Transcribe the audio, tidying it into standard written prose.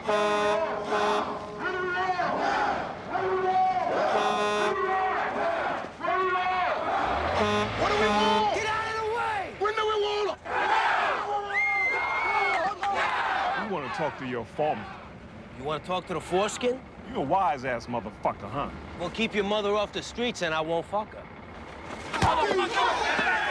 What do we want? Get out of the way! When do we want? You want to talk to your foreman. You want to talk to the foreskin? You a wise-ass motherfucker, huh? Well, keep your mother off the streets and I won't fuck her. Motherfucker!